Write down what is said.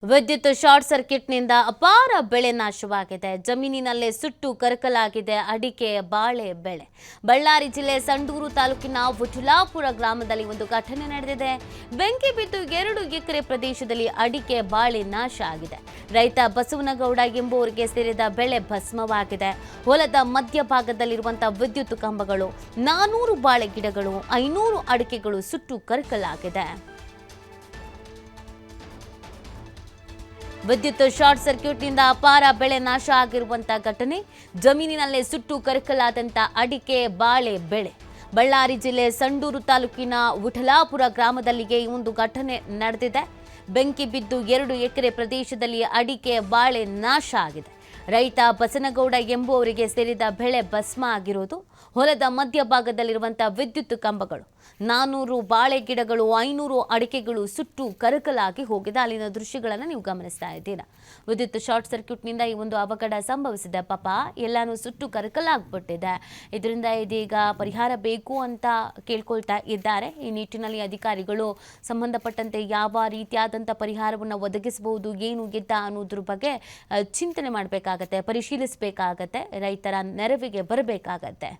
ವಿದ್ಯುತ್ ಶಾರ್ಟ್ ಸರ್ಕ್ಯೂಟ್ನಿಂದ ಅಪಾರ ಬೆಳೆ ನಾಶವಾಗಿದೆ. ಜಮೀನಿನಲ್ಲೇ ಸುಟ್ಟು ಕರಕಲಾಗಿದೆ ಅಡಿಕೆ ಬಾಳೆ ಬೆಳೆ. ಬಳ್ಳಾರಿ ಜಿಲ್ಲೆ ಸಂಡೂರು ತಾಲೂಕಿನ ವಿಠಲಾಪುರ ಗ್ರಾಮದಲ್ಲಿ ಒಂದು ಘಟನೆ ನಡೆದಿದೆ. ಬೆಂಕಿ ಬಿದ್ದು 2 ಎಕರೆ ಪ್ರದೇಶದಲ್ಲಿ ಅಡಿಕೆ ಬಾಳೆ ನಾಶ ಆಗಿದೆ. ರೈತ ಬಸವನಗೌಡ ಎಂಬುವರಿಗೆ ಸೇರಿದ ಬೆಳೆ ಭಸ್ಮವಾಗಿದೆ. ಹೊಲದ ಮಧ್ಯಭಾಗದಲ್ಲಿರುವಂತಹ ವಿದ್ಯುತ್ ಕಂಬಗಳು, 400 ಬಾಳೆ ಗಿಡಗಳು, 500 ಅಡಿಕೆಗಳು ಸುಟ್ಟು ಕರಕಲಾಗಿದೆ. ವಿದ್ಯುತ್ ಶಾರ್ಟ್ ಸರ್ಕ್ಯೂಟ್ನಿಂದ ಅಪಾರ ಬೆಳೆ ನಾಶ ಆಗಿರುವಂತಹ ಘಟನೆ. ಜಮೀನಿನಲ್ಲೇ ಸುಟ್ಟು ಕರಕಲಾದಂಥ ಅಡಿಕೆ ಬಾಳೆ ಬೆಳೆ. ಬಳ್ಳಾರಿ ಜಿಲ್ಲೆ ಸಂಡೂರು ತಾಲೂಕಿನ ವಿಠಲಾಪುರ ಗ್ರಾಮದಲ್ಲಿಗೆ ಈ ಒಂದು ಘಟನೆ ನಡೆದಿದೆ. ಬೆಂಕಿ ಬಿದ್ದು 2 ಎಕರೆ ಪ್ರದೇಶದಲ್ಲಿ ಅಡಿಕೆ ಬಾಳೆ ನಾಶ ಆಗಿದೆ. ರೈತ ಬಸನಗೌಡ ಎಂಬುವರಿಗೆ ಸೇರಿದ ಬೆಳೆ ಭಸ್ಮ ಆಗಿರೋದು. ಹೊಲದ ಮಧ್ಯಭಾಗದಲ್ಲಿರುವಂತಹ ವಿದ್ಯುತ್ ಕಂಬಗಳು, 400 ಬಾಳೆ ಗಿಡಗಳು, 500 ಅಡಿಕೆಗಳು ಸುಟ್ಟು ಕರಕಲಾಗಿ ಹೋಗಿದೆ. ಅಲ್ಲಿನ ದೃಶ್ಯಗಳನ್ನು ನೀವು ಗಮನಿಸ್ತಾ ಇದ್ದೀರಾ. ವಿದ್ಯುತ್ ಶಾರ್ಟ್ ಸರ್ಕ್ಯೂಟ್ನಿಂದ ಈ ಒಂದು ಅವಘಡ ಸಂಭವಿಸಿದೆ. ಪಾಪ ಎಲ್ಲಾನು ಸುಟ್ಟು ಕರಕಲಾಗ್ಬಿಟ್ಟಿದೆ. ಇದರಿಂದ ಇದೀಗ ಪರಿಹಾರ ಬೇಕು ಅಂತ ಕೇಳ್ಕೊಳ್ತಾ ಇದ್ದಾರೆ. ಈ ನಿಟ್ಟಿನಲ್ಲಿ ಅಧಿಕಾರಿಗಳು ಸಂಬಂಧಪಟ್ಟಂತೆ ಯಾವ ರೀತಿಯಾದಂಥ ಪರಿಹಾರವನ್ನು ಒದಗಿಸಬಹುದು, ಏನು ಗೆದ್ದ ಅನ್ನೋದ್ರ ಬಗ್ಗೆ ಚಿಂತನೆ ಮಾಡಬೇಕಾಗತ್ತೆ, ಪರಿಶೀಲಿಸಬೇಕಾಗತ್ತೆ, ರೈತರ ನೆರವಿಗೆ ಬರಬೇಕಾಗತ್ತೆ.